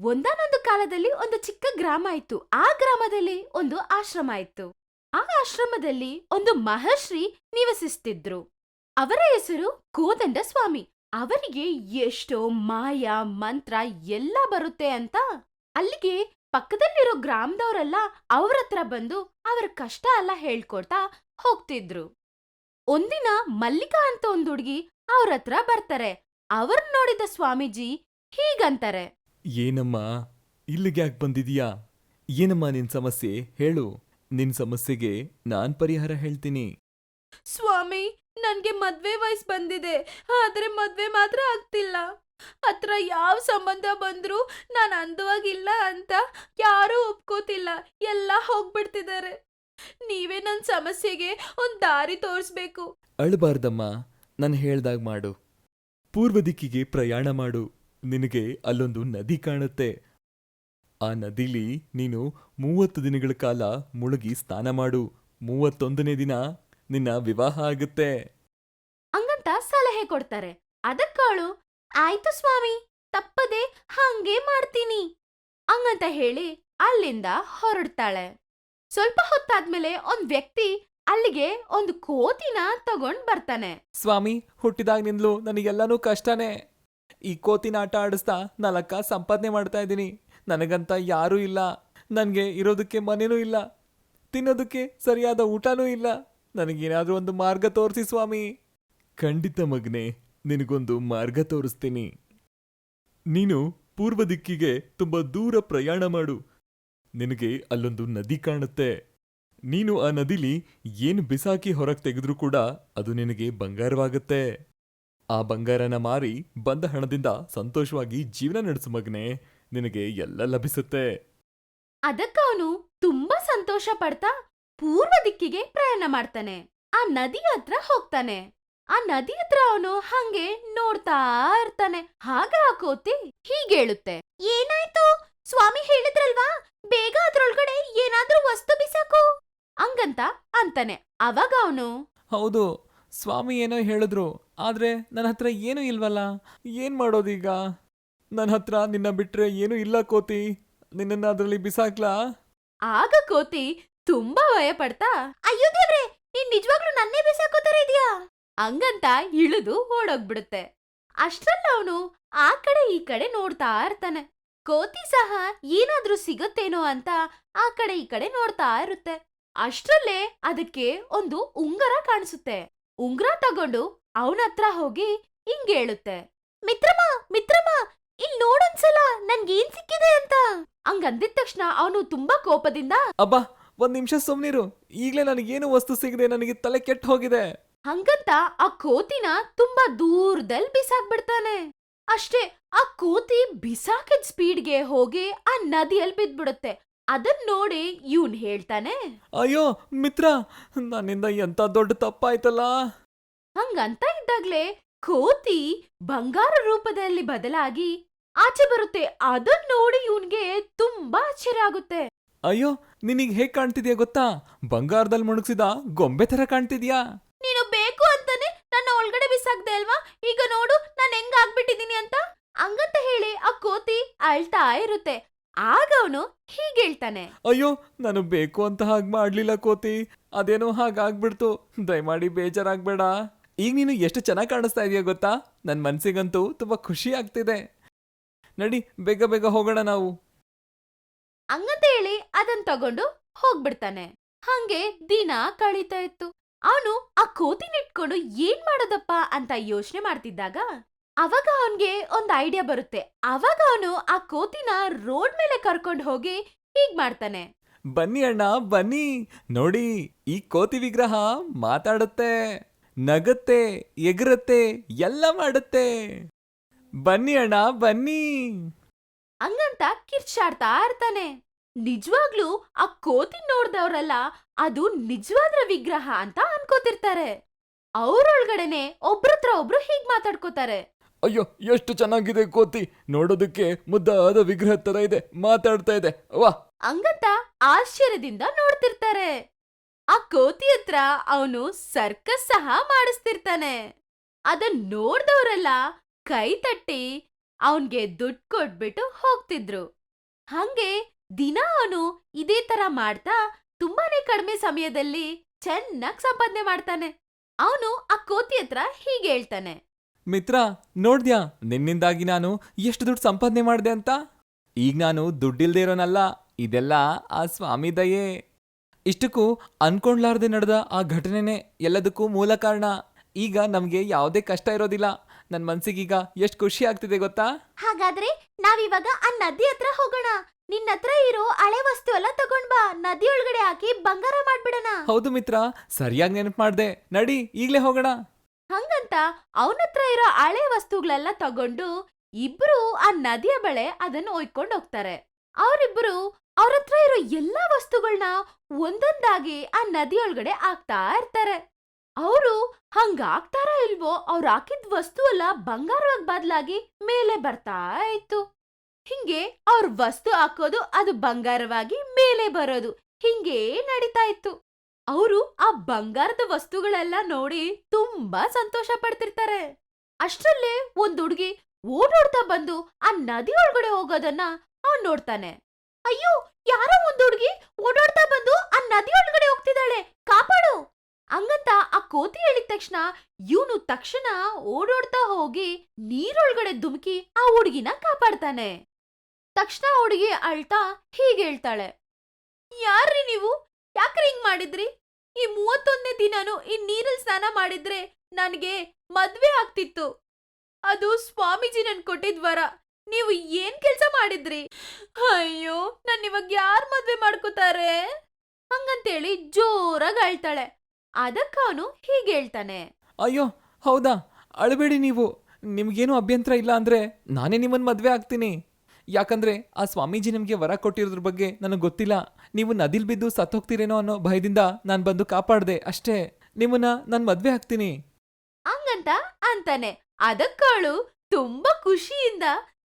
ಒಂದಾನೊಂದು ಕಾಲದಲ್ಲಿ ಒಂದು ಚಿಕ್ಕ ಗ್ರಾಮ ಇತ್ತು. ಆ ಗ್ರಾಮದಲ್ಲಿ ಒಂದು ಆಶ್ರಮ ಇತ್ತು. ಆ ಆಶ್ರಮದಲ್ಲಿ ಒಂದು ಮಹರ್ಷಿ ನಿವಸಿಸ್ತಿದ್ರು. ಅವರ ಹೆಸರು ಕೋದಂಡ ಸ್ವಾಮಿ. ಅವರಿಗೆ ಎಷ್ಟೋ ಮಾಯ ಮಂತ್ರ ಎಲ್ಲ ಬರುತ್ತೆ ಅಂತ ಅಲ್ಲಿಗೆ ಪಕ್ಕದಲ್ಲಿರೋ ಗ್ರಾಮದವರೆಲ್ಲ ಅವ್ರ ಹತ್ರ ಬಂದು ಅವರ ಕಷ್ಟ ಎಲ್ಲ ಹೇಳ್ಕೊಡ್ತಾ ಹೋಗ್ತಿದ್ರು. ಒಂದಿನ ಮಲ್ಲಿಕಾ ಅಂತ ಒಂದ್ ಹುಡುಗಿ ಅವ್ರ ಹತ್ರ ಬರ್ತಾರೆ. ಅವ್ರನ್ನ ನೋಡಿದ ಸ್ವಾಮೀಜಿ ಹೀಗಂತಾರೆ. ಏನಮ್ಮ, ಇಲ್ಲಿಗೆ ಯಾಕೆ ಬಂದಿದೀಯಾ? ಏನಮ್ಮ ನಿನ್ ಸಮಸ್ಯೆ ಹೇಳು. ನಿನ್ ಸಮಸ್ಯೆಗೆ ನಾನ್ ಪರಿಹಾರ ಹೇಳ್ತೀನಿ. ಸ್ವಾಮಿ, ನನ್ಗೆ ಮದ್ವೆ ವಯಸ್ಸು ಬಂದಿದೆ, ಆದ್ರೆ ಮದ್ವೆ ಮಾತ್ರ ಆಗ್ತಿಲ್ಲ. ಹತ್ರ ಯಾವ ಸಂಬಂಧ ಬಂದ್ರು ನಾನ್ ಅಂದವಾಗಿಲ್ಲ ಅಂತ ಯಾರೂ ಒಪ್ಕೋತಿಲ್ಲ. ಎಲ್ಲ ಹೋಗ್ಬಿಡ್ತಿದ್ದಾರೆ. ನೀವೇ ನನ್ ಸಮಸ್ಯೆಗೆ ಒಂದ್ ದಾರಿ ತೋರಿಸ್ಬೇಕು. ಅಳಬಾರ್ದಮ್ಮ, ನಾನು ಹೇಳ್ದಾಗ ಮಾಡು. ಪೂರ್ವ ದಿಕ್ಕಿಗೆ ಪ್ರಯಾಣ ಮಾಡು. ನಿನಗೆ ಅಲ್ಲೊಂದು ನದಿ ಕಾಣುತ್ತೆ. ಆ ನದಿಲಿ ನೀನು 30 ದಿನಗಳ ಕಾಲ ಮುಳುಗಿ ಸ್ನಾನ ಮಾಡು. 31ನೇ ದಿನ ನಿನ್ನ ವಿವಾಹ ಆಗುತ್ತೆ. ಹಂಗಂತ ಸಲಹೆ ಕೊಡ್ತಾರೆ. ಅದಕ್ಕವಳು ಆಯ್ತು ಸ್ವಾಮಿ, ತಪ್ಪದೆ ಹಂಗೆ ಮಾಡ್ತೀನಿ ಹಂಗಂತ ಹೇಳಿ ಅಲ್ಲಿಂದ ಹೊರಡ್ತಾಳೆ. ಸ್ವಲ್ಪ ಹೊತ್ತಾದ್ಮೇಲೆ ಒಂದ್ ವ್ಯಕ್ತಿ ಅಲ್ಲಿಗೆ ಒಂದು ಕೋತಿನ ತಗೊಂಡ್ ಬರ್ತಾನೆ. ಸ್ವಾಮಿ, ಹುಟ್ಟಿದಾಗ್ನಿಂದಲೂ ನನಗೆಲ್ಲನೂ ಕಷ್ಟನೇ. ಈ ಕೋತಿನ ಆಟ ಆಡಿಸ್ತಾ 4 ಕಾಸು ಸಂಪಾದನೆ ಮಾಡ್ತಾ ಇದ್ದೀನಿ. ನನಗಂತ ಯಾರೂ ಇಲ್ಲ. ನನಗೆ ಇರೋದಕ್ಕೆ ಮನೇನೂ ಇಲ್ಲ, ತಿನ್ನೋದಕ್ಕೆ ಸರಿಯಾದ ಊಟನೂ ಇಲ್ಲ. ನನಗೇನಾದ್ರೂ ಒಂದು ಮಾರ್ಗ ತೋರಿಸಿ ಸ್ವಾಮಿ. ಖಂಡಿತ ಮಗನೇ, ನಿನಗೊಂದು ಮಾರ್ಗ ತೋರಿಸ್ತೀನಿ. ನೀನು ಪೂರ್ವ ದಿಕ್ಕಿಗೆ ತುಂಬ ದೂರ ಪ್ರಯಾಣ ಮಾಡು. ನಿನಗೆ ಅಲ್ಲೊಂದು ನದಿ ಕಾಣುತ್ತೆ. ನೀನು ಆ ನದಿಲಿ ಏನು ಬಿಸಾಕಿ ಹೊರಗೆ ತೆಗೆದ್ರೂ ಕೂಡ ಅದು ನಿನಗೆ ಬಂಗಾರವಾಗುತ್ತೆ. ಆ ಬಂಗಾರನ ಮಾರಿ ಬಂದ ಹಣದಿಂದ ಸಂತೋಷವಾಗಿ ಜೀವನ ನಡೆಸು ಮಗನೇ. ನಿನಗೆ ಎಲ್ಲ ಲಭಿಸುತ್ತೆ. ಅದಕ್ಕವನು ತುಂಬಾ ಸಂತೋಷ ಪಡ್ತಾ ಪೂರ್ವ ದಿಕ್ಕಿಗೆ ಪ್ರಯಾಣ ಮಾಡ್ತಾನೆ. ಆ ನದಿ ಹತ್ರ ಹೋಗ್ತಾನೆ. ಆ ನದಿ ಹತ್ರ ಅವನು ಹಂಗೆ ನೋಡ್ತಾ ಇರ್ತಾನೆ. ಆಗ ಆ ಕೋತಿ ಹೀಗೇಳುತ್ತೆ. ಏನಾಯ್ತು ಸ್ವಾಮಿ, ಹೇಳಿದ್ರಲ್ವಾ ಬೇಗ ಅದ್ರೊಳಗಡೆ ಏನಾದ್ರೂ ವಸ್ತು ಬಿಸಾಕು ಹಂಗಂತ ಅಂತಾನೆ. ಅವಾಗ ಅವನು ಹೌದು ಸ್ವಾಮಿ, ಏನೋ ಹೇಳಿದ್ರು, ಆದ್ರೆ ನನ್ನ ಹತ್ರ ಏನೂ ಇಲ್ವಲ್ಲ. ಏನ್ ಮಾಡೋದೀಗ? ನನ್ನ ಹತ್ರ ನಿನ್ನ ಬಿಟ್ರೆ ಏನೂ ಇಲ್ಲ ಕೋತಿ. ನಿನ್ನನ್ನ ಅದರಲ್ಲಿ ಬಿಸಾಕ್ಲಾ? ಆಗ ಕೋತಿ ತುಂಬಾ ಭಯ ಪಡ್ತಾ, ಅಯ್ಯೋ ದೇವ್ರೆ, ನೀನ್ ನಿಜವಾಗ್ಲೂ ನನ್ನೇ ಬಿಸಾಕೋತರ ಇದೀಯಾ ಹಂಗಂತ ಇಳಿದು ಓಡೋಗ್ಬಿಡುತ್ತೆ. ಅಷ್ಟ್ರಲ್ಲ ಅವನು ಆ ಕಡೆ ಈ ಕಡೆ ನೋಡ್ತಾ ಇರ್ತಾನೆ. ಕೋತಿ ಸಹ ಏನಾದ್ರೂ ಸಿಗುತ್ತೇನೋ ಅಂತ ಆ ಕಡೆ ಈ ಕಡೆ ನೋಡ್ತಾ ಇರುತ್ತೆ. ಅಷ್ಟ್ರಲ್ಲೇ ಅದಕ್ಕೆ ಒಂದು ಉಂಗುರ ಕಾಣಿಸುತ್ತೆ. ಉಂಗುರ ತಗೊಂಡು ಅವನ ಹತ್ರ ಹೋಗಿ ಹಿಂಗೇಳುತ್ತೆ. ಮಿತ್ರಮ್ಮ ಮಿತ್ರಮ್ಮ, ಇಲ್ ನೋಡೊಂದ್ಸಲ ನನ್ಗೇನ್ ಸಿಕ್ಕಿದೆ ಅಂತ ಹಂಗಂದಿದ ತಕ್ಷಣ ಅವನು ತುಂಬಾ ಕೋಪದಿಂದ, ಅಬ್ಬಾ, 1 ನಿಮಿಷ ಸುಮ್ನಿರು. ಈಗ್ಲೇ ನನಗೇನು ವಸ್ತು ಸಿಗದೆ ನನಗೆ ತಲೆ ಕೆಟ್ಟ ಹೋಗಿದೆ. ಹಂಗಂತ ಆ ಕೋತಿನ ತುಂಬಾ ದೂರದಲ್ಲಿ ಬಿಸಾಕ್ಬಿಡ್ತಾನೆ. ಅಷ್ಟೇ, ಆ ಕೋತಿ ಬಿಸಾಕಿದ ಸ್ಪೀಡ್ಗೆ ಹೋಗಿ ಆ ನದಿಯಲ್ಲಿ ಬಿದ್ಬಿಡುತ್ತೆ. ಅದನ್ ನೋಡಿ ಇವನ್ ಹೇಳ್ತಾನೆ, ಅಯ್ಯೋ ಮಿತ್ರ, ನನ್ನಿಂದ ಎಂತ ದೊಡ್ಡ ತಪ್ಪಾಯ್ತಲ್ಲ. ಹಂಗಂತ ಇದ್ದಾಗ್ಲೇ ಕೋತಿ ಬಂಗಾರ ರೂಪದಲ್ಲಿ ಬದಲಾಗಿ ಆಚೆ ಬರುತ್ತೆ. ಅದನ್ ನೋಡಿ ಇವನ್ಗೆ ತುಂಬಾ ಆಶ್ಚರ್ಯ ಆಗುತ್ತೆ. ಅಯ್ಯೋ, ನಿನಗ್ ಹೇಗ್ ಕಾಣ್ತಿದ್ಯಾ ಗೊತ್ತಾ? ಬಂಗಾರದಲ್ಲಿ ಮುಣುಗ್ಸಿದ ಗೊಂಬೆ ತರ ಕಾಣ್ತಿದ್ಯಾ. ನೀನು ಬೇಕು ಅಂತಾನೆ ನನ್ನ ಒಳಗಡೆ ಬಿಸಾಕ್ದೆ ಅಲ್ವಾ, ಈಗ ನೋಡು ನಾನು ಹೆಂಗ್ ಆಗ್ಬಿಟ್ಟಿದೀನಿ ಅಂತ ಹಂಗಂತ ಹೇಳಿ ಆ ಕೋತಿ ಅಳ್ತಾ ಇರುತ್ತೆ. ಆಗ ಅವನು ಹೀಗೇಳ್ತಾನೆ, ಅಯ್ಯೋ, ನಾನು ಬೇಕು ಅಂತ ಹಾಗೆ ಮಾಡ್ಲಿಲ್ಲ ಕೋತಿ. ಅದೇನೋ ಹಾಗಾಗ್ಬಿಡ್ತು. ದಯಮಾಡಿ ಬೇಜಾರಾಗ್ಬೇಡ. ಈಗ ನೀನು ಎಷ್ಟು ಚೆನ್ನಾಗಿ ಕಾಣಿಸ್ತಾ ಇದೀಯ ಗೊತ್ತಾ? ನನ್ನ ಮನ್ಸಿಗಂತೂ ತುಂಬಾ ಖುಷಿ ಆಗ್ತಿದೆ. ನಡಿ, ಬೇಗ ಬೇಗ ಹೋಗೋಣ ನಾವು. ಹಂಗಂತ ಹೇಳಿ ಅದನ್ ತಗೊಂಡು ಹೋಗ್ಬಿಡ್ತಾನೆ. ಹಂಗೆ ದಿನ ಕಳೀತಾ ಇತ್ತು. ಅವನು ಆ ಕೋತಿನ ಇಟ್ಕೊಂಡು ಏನ್ ಮಾಡೋದಪ್ಪ ಅಂತ ಯೋಚನೆ ಮಾಡ್ತಿದ್ದಾಗ ಅವಾಗ ಅವನ್ಗೆ ಒಂದ್ ಐಡಿಯಾ ಬರುತ್ತೆ. ಅವಾಗ ಅವನು ಆ ಕೋತಿನ ರೋಡ್ ಮೇಲೆ ಕರ್ಕೊಂಡು ಹೋಗಿ ಹೀಗ್ ಮಾಡ್ತಾನೆ. ಬನ್ನಿ ಅಣ್ಣ, ಬನ್ನಿ. ನೋಡಿ, ಈ ಕೋತಿ ವಿಗ್ರಹ ಮಾತಾಡುತ್ತೆ, ನಗತ್ತೆ, ಎಗರತ್ತೆ, ಎಲ್ಲ ಮಾಡುತ್ತೆ. ಬನ್ನಿ ಅಣ್ಣ, ಬನ್ನಿ. ಹಂಗಂತ ಕಿರ್ಚಾಡ್ತಾ ಇರ್ತಾನೆ. ನಿಜವಾಗ್ಲೂ ಆ ಕೋತಿ ನೋಡ್ದವ್ರಲ್ಲ ಅದು ನಿಜವಾದ್ರ ವಿಗ್ರಹ ಅಂತ ಅನ್ಕೋತಿರ್ತಾರೆ. ಅವ್ರೊಳಗಡೆನೆ ಒಬ್ರತ್ರ ಒಬ್ರು ಹೀಗ್ ಮಾತಾಡ್ಕೋತಾರೆ. ಅಯ್ಯೋ, ಎಷ್ಟು ಚೆನ್ನಾಗಿದೆ ಕೋತಿ. ನೋಡೋದಕ್ಕೆ ಮುದ್ದಾದ ವಿಗ್ರಹ ತರ ಇದೆ, ಮಾತಾಡ್ತಾ ಇದೆ. ವಾ! ಹಂಗಂತ ಆಶ್ಚರ್ಯದಿಂದ ನೋಡ್ತಿರ್ತಾರೆ. ಆ ಕೋತಿ ಹತ್ರ ಅವನು ಸರ್ಕಸ್ ಸಹ ಮಾಡಿಸ್ತಿರ್ತಾನೆ. ಅದನ್ ನೋಡ್ದವ್ರೆಲ್ಲ ಕೈ ತಟ್ಟಿ ಅವನ್ಗೆ ದುಡ್ಡು ಕೊಟ್ಬಿಟ್ಟು ಹೋಗ್ತಿದ್ರು. ಹಂಗೆ ದಿನ ಅವನು ಇದೇ ತರ ಮಾಡ್ತಾ ತುಂಬಾನೇ ಕಡಿಮೆ ಸಮಯದಲ್ಲಿ ಚೆನ್ನಾಗ್ ಸಂಪಾದನೆ ಮಾಡ್ತಾನೆ. ಅವನು ಆ ಕೋತಿ ಹತ್ರ ಹೀಗೆ ಹೇಳ್ತಾನೆ. ಮಿತ್ರ, ನೋಡ್ದ್ಯಾ ನಿನ್ನಿಂದಾಗಿ ನಾನು ಎಷ್ಟು ದುಡ್ಡು ಸಂಪಾದನೆ ಮಾಡಿದೆ ಅಂತ? ಈಗ ನಾನು ದುಡ್ಡಿಲ್ದೇ ಇರೋನಲ್ಲ, ಇದೆಲ್ಲ ಆ ಸ್ವಾಮಿ ದಯೆ. ಇಷ್ಟಕ್ಕೂ ಅನ್ಕೊಂಡ್ಲಾರ್ದೆ ನಡೆದ ಆ ಘಟನೆನೇ ಎಲ್ಲದಕ್ಕೂ ಮೂಲ ಕಾರಣ. ಈಗ ನಮ್ಗೆ ಯಾವುದೇ ಕಷ್ಟ ಇರೋದಿಲ್ಲ. ನನ್ನ ಮನ್ಸಿಗೀಗ ಎಷ್ಟು ಖುಷಿ ಆಗ್ತಿದೆ ಗೊತ್ತಾ? ಹಾಗಾದ್ರೆ ನಾವಿವಾಗ ಆ ನದಿ ಹತ್ರ ಹೋಗೋಣ. ನಿನ್ನ ಹತ್ರ ಇರೋ ಹಳೆ ವಸ್ತು ಎಲ್ಲ ತಗೊಂಡ್ ಬಾ, ನದಿ ಒಳಗಡೆ ಹಾಕಿ ಬಂಗಾರ ಮಾಡ್ಬಿಡೋಣ. ಹೌದು ಮಿತ್ರ, ಸರಿಯಾಗಿ ನೆನಪು ಮಾಡ್ದೆ. ನಡಿ ಈಗ್ಲೇ ಹೋಗೋಣ. ಹಂಗಂತ ಅವನತ್ರ ಇರೋ ಹಳೆ ವಸ್ತುಗಳೆಲ್ಲ ತಗೊಂಡು ಇಬ್ರು ಆ ನದಿಯ ಬಳೆ ಅದನ್ನ ಒಯ್ಕೊಂಡ್ ಹೋಗ್ತಾರೆ. ಅವರಿಬ್ರು ಅವ್ರತ್ರ ಇರೋ ಎಲ್ಲಾ ವಸ್ತುಗಳನ್ನ ಒಂದೊಂದಾಗಿ ಆ ನದಿಯೊಳಗಡೆ ಹಾಕ್ತಾ ಇರ್ತಾರೆ. ಅವರು ಹಂಗಾಗ್ತಾರ ಇಲ್ವೋ ಅವ್ರು ಹಾಕಿದ ವಸ್ತು ಎಲ್ಲ ಬಂಗಾರವಾಗಿ ಬದಲಾಗಿ ಮೇಲೆ ಬರ್ತಾ ಇತ್ತು. ಹಿಂಗೆ ಅವ್ರ ವಸ್ತು ಹಾಕೋದು, ಅದು ಬಂಗಾರವಾಗಿ ಮೇಲೆ ಬರೋದು, ಹಿಂಗೇ ನಡೀತಾ ಇತ್ತು. ಅವರು ಆ ಬಂಗಾರದ ವಸ್ತುಗಳೆಲ್ಲ ನೋಡಿ ತುಂಬಾ ಸಂತೋಷ ಪಡ್ತಿರ್ತಾರೆ. ಅಷ್ಟ್ರಲ್ಲೇ ಒಂದ್ ಹುಡುಗಿ ಓಡೋಡ್ತಾ ಬಂದು ಆ ನದಿ ಒಳಗಡೆ ಹೋಗೋದನ್ನ ಅವ್ನ್ ನೋಡ್ತಾನೆ. ಅಯ್ಯೋ, ಯಾರೋ ಒಂದ್ ಹುಡುಗಿ ಓಡೋಡ್ತಾ ಬಂದು ಆ ನದಿ ಒಳಗಡೆ ಹೋಗ್ತಿದ್ದಾಳೆ, ಕಾಪಾಡು! ಹಂಗಂತ ಆ ಕೋತಿ ಹೇಳಿದ ತಕ್ಷಣ ಇವನು ತಕ್ಷಣ ಓಡೋಡ್ತಾ ಹೋಗಿ ನೀರೊಳಗಡೆ ಧುಮುಕಿ ಆ ಹುಡುಗಿನ ಕಾಪಾಡ್ತಾನೆ. ತಕ್ಷಣ ಹುಡುಗಿ ಅಳ್ತಾ ಹೀಗೆ ಹೇಳ್ತಾಳೆ. ಯಾರ್ರಿ ನೀವು? ಯಾಕ್ರಿ ಹಿಂಗ್ ಮಾಡಿದ್ರಿ? ಈ 31ನೇ ದಿನಾನು ಈ ನೀರಲ್ಲಿ ಸ್ನಾನ ಮಾಡಿದ್ರೆ ನನಗೆ ಮದ್ವೆ ಆಗ್ತಿತ್ತು. ಅದು ಸ್ವಾಮೀಜಿ ನನ್ ಕೊಟ್ಟಿದ್ ವರ. ನೀವು ಏನ್ ಕೆಲ್ಸ ಮಾಡಿದ್ರಿ? ಅಯ್ಯೋ, ನನ್ ಇವಾಗ ಯಾರ್ ಮದ್ವೆ ಮಾಡ್ಕೋತಾರೆ? ಹಂಗಂತೇಳಿ ಜೋರಾಗಿ ಅಳ್ತಾಳೆ. ಅದಕ್ಕ ಅವನು ಹೀಗೆ ಹೇಳ್ತಾನೆ. ಅಯ್ಯೋ ಹೌದಾ, ಅಳಬೇಡಿ ನೀವು. ನಿಮ್ಗೇನು ಅಭ್ಯಂತರ ಇಲ್ಲ ಅಂದ್ರೆ ನಾನೇ ನಿಮ್ಮನ್ನ ಮದ್ವೆ ಆಗ್ತೀನಿ. ಯಾಕಂದ್ರೆ ಆ ಸ್ವಾಮೀಜಿ ನಿಮ್ಗೆ ವರ ಕೊಟ್ಟಿರೋದ್ರ ಬಗ್ಗೆ ನನಗೆ ಗೊತ್ತಿಲ್ಲ. ನೀವು ನದಿಲ್ ಬಿದ್ದು ಸತ್ತೋಗ್ತೀರೇನೋ ಅನ್ನೋ ಭಯದಿಂದ ನಾನು ಬಂದು ಕಾಪಾಡ್ದೆ ಅಷ್ಟೇ. ನಿಮ್ಮನ್ನ ನಾನು ಮದ್ವೆ ಆಗ್ತೀನಿ. ಹಂಗಂತ ಅಂತಾನೆ. ಅದಕ್ಕವಳು ತುಂಬಾ ಖುಷಿಯಿಂದ,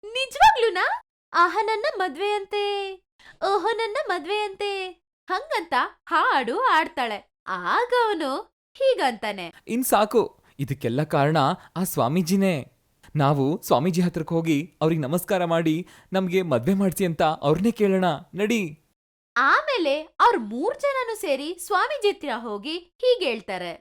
ನಿಜವಾಗ್ಲೂನಾ? ಆಹ, ನನ್ನ ಮದ್ವೆಯಂತೆ, ಓಹೋ ನನ್ನ ಮದ್ವೆಯಂತೆ, ಹಂಗಂತ ಹಾಡು ಆಡ್ತಾಳೆ. ಆಗ ಅವನು ಹೀಗಂತಾನೆ. ಇನ್ ಸಾಕು, ಇದಕ್ಕೆಲ್ಲ ಕಾರಣ ಆ ಸ್ವಾಮೀಜಿನೇ. ನಾವು ಸ್ವಾಮೀಜಿ ಹತ್ರಕ್ಕೆ ಹೋಗಿ ಅವ್ರಿಗೆ ನಮಸ್ಕಾರ ಮಾಡಿ ನಮ್ಗೆ ಮದ್ವೆ ಮಾಡ್ಸಿ ಅಂತ ಅವ್ರನ್ನೇ ಕೇಳೋಣ, ನಡಿ. ಆಮೇಲೆ ಅವ್ರ 3 ಜನನು ಸೇರಿ ಸ್ವಾಮೀಜಿ ಹತ್ರ ಹೋಗಿ ಹೀಗೆ ಹೇಳ್ತಾರೆ.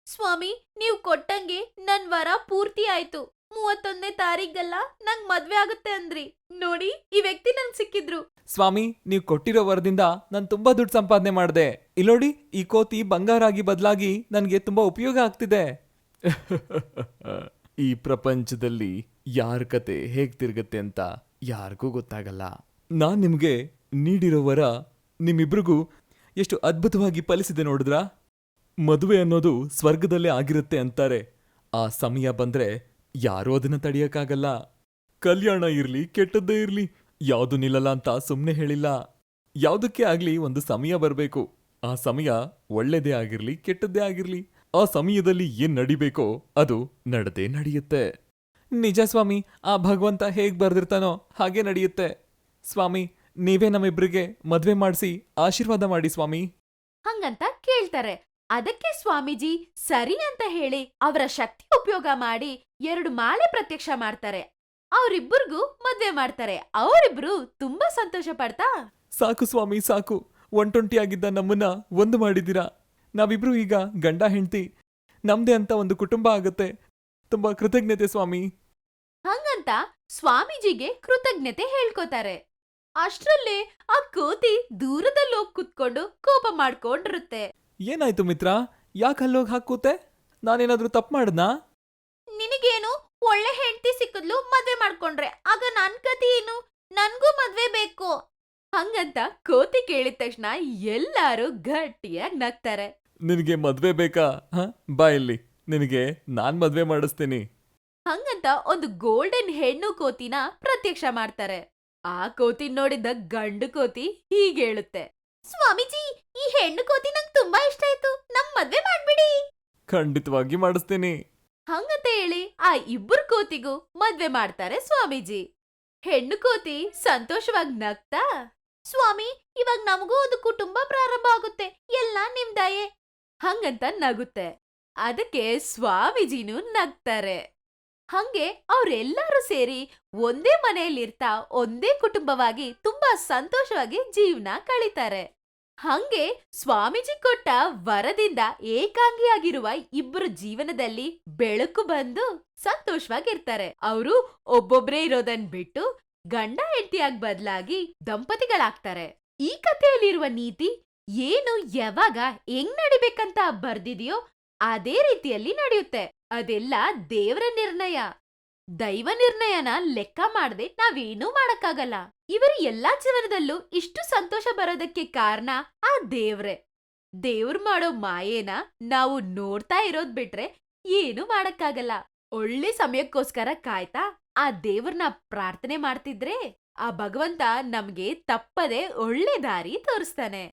ಸ್ವಾಮಿ, ನೀವು ಕೊಟ್ಟಂಗೆ ನನ್ ವರ ಪೂರ್ತಿ ಆಯ್ತು. 31ನೇ ತಾರೀಖಲ್ಲ ನಂಗ್ ಮದ್ವೆ ಆಗುತ್ತೆ ಅಂದ್ರಿ. ನೋಡಿ, ಈ ವ್ಯಕ್ತಿ ನಂಗ್ ಸಿಕ್ಕಿದ್ರು. ಸ್ವಾಮಿ, ನೀವು ಕೊಟ್ಟಿರೋ ವರದಿಂದ ನಾನು ತುಂಬಾ ದುಡ್ಡು ಸಂಪಾದನೆ ಮಾಡಿದೆ. ಇಲ್ಲೋಡಿ, ಈ ಕೋತಿ ಬಂಗಾರಾಗಿ ಬದಲಾಗಿ ನನಗೆ ತುಂಬಾ ಉಪಯೋಗ ಆಗ್ತಿದೆ. ಈ ಪ್ರಪಂಚದಲ್ಲಿ ಯಾರ ಕತೆ ಹೇಗ್ ತಿರುಗತ್ತೆ ಅಂತ ಯಾರಿಗೂ ಗೊತ್ತಾಗಲ್ಲ. ನಾನ್ ನಿಮ್ಗೆ ನೀಡಿರೋ ವರ ನಿಮ್ಮಿಬ್ರಿಗೂ ಎಷ್ಟು ಅದ್ಭುತವಾಗಿ ಫಲಿಸಿದೆ ನೋಡಿದ್ರಾ? ಮದುವೆ ಅನ್ನೋದು ಸ್ವರ್ಗದಲ್ಲೇ ಆಗಿರುತ್ತೆ ಅಂತಾರೆ. ಆ ಸಮಯ ಬಂದ್ರೆ ಯಾರೂ ಅದನ್ನ ತಡೆಯಕ್ಕಾಗಲ್ಲ. ಕಲ್ಯಾಣ ಇರ್ಲಿ ಕೆಟ್ಟದ್ದೇ ಇರ್ಲಿ, ಯಾವ್ದು ನಿಲ್ಲಲ್ಲ ಅಂತ ಸುಮ್ನೆ ಹೇಳಿಲ್ಲ. ಯಾವ್ದಕ್ಕೆ ಆಗ್ಲಿ ಒಂದು ಸಮಯ ಬರ್ಬೇಕು. ಆ ಸಮಯ ಒಳ್ಳೇದೇ ಆಗಿರ್ಲಿ ಕೆಟ್ಟದ್ದೇ ಆಗಿರ್ಲಿ, ಆ ಸಮಯದಲ್ಲಿ ಏನ್ ನಡಿಬೇಕೋ ಅದು ನಡೆದೇ ನಡೆಯುತ್ತೆ. ನಿಜ ಸ್ವಾಮಿ, ಆ ಭಗವಂತ ಹೇಗ್ ಬರ್ದಿರ್ತಾನೋ ಹಾಗೆ ನಡೆಯುತ್ತೆ. ಸ್ವಾಮಿ, ನೀವೇ ನಮ್ಮಿಬ್ರಿಗೆ ಮದ್ವೆ ಮಾಡಿಸಿ ಆಶೀರ್ವಾದ ಮಾಡಿ ಸ್ವಾಮಿ. ಹಂಗಂತ ಕೇಳ್ತಾರೆ. ಅದಕ್ಕೆ ಸ್ವಾಮೀಜಿ ಸರಿ ಅಂತ ಹೇಳಿ ಅವರ ಶಕ್ತಿ ಉಪಯೋಗ ಮಾಡಿ 2 ಮಾಲೆ ಪ್ರತ್ಯಕ್ಷ ಮಾಡ್ತಾರೆ. ಅವರಿಬ್ಬರಿಗೂ ಮದ್ವೆ ಮಾಡ್ತಾರೆ. ಅವರಿಬ್ರು ತುಂಬಾ ಸಂತೋಷ ಪಡ್ತಾ, ಸಾಕು ಸ್ವಾಮಿ ಸಾಕು, ಒಂಟೊಂಟಿಯಾಗಿದ್ದ ನಮ್ಮನ್ನ ಒಂದು ಮಾಡಿದ್ದೀರಾ. ನಾವಿಬ್ರು ಈಗ ಗಂಡ ಹೆಂಡ್ತಿ, ನಮ್ದೇ ಅಂತ ಒಂದು ಕುಟುಂಬ ಆಗತ್ತೆ. ತುಂಬಾ ಕೃತಜ್ಞತೆ ಸ್ವಾಮಿ. ಹಂಗಂತ ಸ್ವಾಮೀಜಿಗೆ ಕೃತಜ್ಞತೆ ಹೇಳ್ಕೋತಾರೆ. ಅಷ್ಟ್ರಲ್ಲೇ ಆ ಕೋತಿ ದೂರದಲ್ಲಿ ಹೋಗ್ ಕುತ್ಕೊಂಡು ಕೋಪ ಮಾಡ್ಕೊಂಡಿರುತ್ತೆ. ಏನಾಯ್ತು ಮಿತ್ರ, ಯಾಕೆ ಅಲ್ಲೋಗಿ ಹಾಕೂತೆ? ನಾನೇನಾದ್ರೂ ತಪ್ಪು ಮಾಡ್ದಾ? ನಿನಗೇನು ಒಳ್ಳೆ ಹೆಂಡತಿ ಸಿಕ್ಕದ್ಲು, ಮದ್ವೆ ಮಾಡ್ಕೊಂಡ್ರೆ, ಆಗ ನನ್ ಕತಿ ಏನು? ನನ್ಗೂ ಮದ್ವೆ ಬೇಕು. ಹಂಗಂತ ಕೋತಿ ಕೇಳಿದ ತಕ್ಷಣ ಎಲ್ಲಾರು ಗಟ್ಟಿಯಾಗಿ ನಗ್ತಾರೆ. ನಿನಗೆ ಮದ್ವೆ ಬೇಕಾ? ಬಾ ಇಲ್ಲಿ, ನಿನಗೆ ನಾನ್ ಮದ್ವೆ ಮಾಡಿಸ್ತೀನಿ. ಹಂಗಂತ ಒಂದು ಗೋಲ್ಡನ್ ಹೆಣ್ಣು ಕೋತಿನ ಪ್ರತ್ಯಕ್ಷ ಮಾಡ್ತಾರೆ. ಆ ಕೋತಿ ನೋಡಿದ ಗಂಡು ಕೋತಿ ಹೀಗೆ ಹೇಳುತ್ತೆ. ಸ್ವಾಮೀಜಿ, ಈ ಹೆಣ್ಣು ಕೋತಿ ನಂಗೆ ತುಂಬಾ ಇಷ್ಟ ಆಯ್ತು, ನಮ್ ಮದ್ವೆ ಮಾಡ್ಬಿಡಿ. ಖಂಡಿತವಾಗಿ ಮಾಡಿಸ್ತೀನಿ. ಹಂಗಂತ ಹೇಳಿ ಆ ಇಬ್ಬರು ಕೋತಿಗೂ ಮದ್ವೆ ಮಾಡ್ತಾರೆ ಸ್ವಾಮೀಜಿ. ಹೆಣ್ಣು ಕೋತಿ ಸಂತೋಷವಾಗಿ ನಗ್ತಾ, ಸ್ವಾಮಿ, ಇವಾಗ ನಮಗೂ ಒಂದು ಕುಟುಂಬ ಪ್ರಾರಂಭ ಆಗುತ್ತೆ, ಎಲ್ಲ ನಿಮ್ ದಯೆ, ಹಂಗಂತ ನಗುತ್ತೆ. ಅದಕ್ಕೆ ಸ್ವಾಮೀಜಿನೂ ನಗ್ತಾರೆ. ಹಂಗೆ ಅವ್ರೆಲ್ಲರೂ ಸೇರಿ ಒಂದೇ ಮನೆಯಲ್ಲಿರ್ತಾ ಒಂದೇ ಕುಟುಂಬವಾಗಿ ತುಂಬಾ ಸಂತೋಷವಾಗಿ ಜೀವನ ಕಳೀತಾರೆ. ಹಂಗೆ ಸ್ವಾಮೀಜಿ ಕೊಟ್ಟ ವರದಿಂದ ಏಕಾಂಗಿಯಾಗಿರುವ ಇಬ್ಬರು ಜೀವನದಲ್ಲಿ ಬೆಳಕು ಬಂದು ಸಂತೋಷವಾಗಿರ್ತಾರೆ. ಅವರು ಒಬ್ಬೊಬ್ರೇ ಇರೋದನ್ ಬಿಟ್ಟು ಗಂಡ ಹೆಂಡತಿಯಾಗಿ ಬದಲಾಗಿ ದಂಪತಿಗಳಾಗ್ತಾರೆ. ಈ ಕಥೆಯಲ್ಲಿರುವ ನೀತಿ ಏನು ಯಾವಾಗ ಹೆಂಗ್ ನಡಿಬೇಕಂತ ಬರ್ದಿದೆಯೋ ಅದೇ ರೀತಿಯಲ್ಲಿ ನಡೆಯುತ್ತೆ. ಅದೆಲ್ಲ ದೇವರ ನಿರ್ಣಯ. ದೈವ ನಿರ್ಣಯನ ಲೆಕ್ಕ ಮಾಡದೆ ನಾವೇನೂ ಮಾಡಕ್ಕಾಗಲ್ಲ. ಇವರ ಎಲ್ಲಾ ಜೀವನದಲ್ಲೂ ಇಷ್ಟು ಸಂತೋಷ ಬರೋದಕ್ಕೆ ಕಾರಣ ಆ ದೇವ್ರೆ. ದೇವ್ರು ಮಾಡೋ ಮಾಯೇನ ನಾವು ನೋಡ್ತಾ ಇರೋದ್ ಬಿಟ್ರೆ ಏನು ಮಾಡಕ್ಕಾಗಲ್ಲ. ಒಳ್ಳೆ ಸಮಯಕ್ಕೋಸ್ಕರ ಕಾಯ್ತಾ ಆ ದೇವ್ರನ್ನ ಪ್ರಾರ್ಥನೆ ಮಾಡ್ತಿದ್ರೆ ಆ ಭಗವಂತ ನಮ್ಗೆ ತಪ್ಪದೆ ಒಳ್ಳೆ ದಾರಿ ತೋರಿಸ್ತಾನೆ.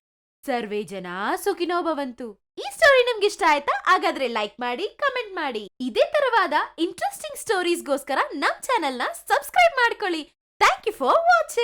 ಸರ್ವೇ ಜನ ಸುಖಿನೋ ಭವಂತು. ಈ ಸ್ಟೋರಿ ನಿಮ್ಗೆ ಇಷ್ಟ ಆಯ್ತಾ? ಹಾಗಾದ್ರೆ ಲೈಕ್ ಮಾಡಿ, ಕಮೆಂಟ್ ಮಾಡಿ. ಇದೇ ತರವಾದ ಇಂಟ್ರೆಸ್ಟಿಂಗ್ ಸ್ಟೋರೀಸ್ಗೋಸ್ಕರ ನಮ್ ಚಾನೆಲ್ನ ಸಬ್ಸ್ಕ್ರೈಬ್ ಮಾಡ್ಕೊಳ್ಳಿ. Thank you for watching.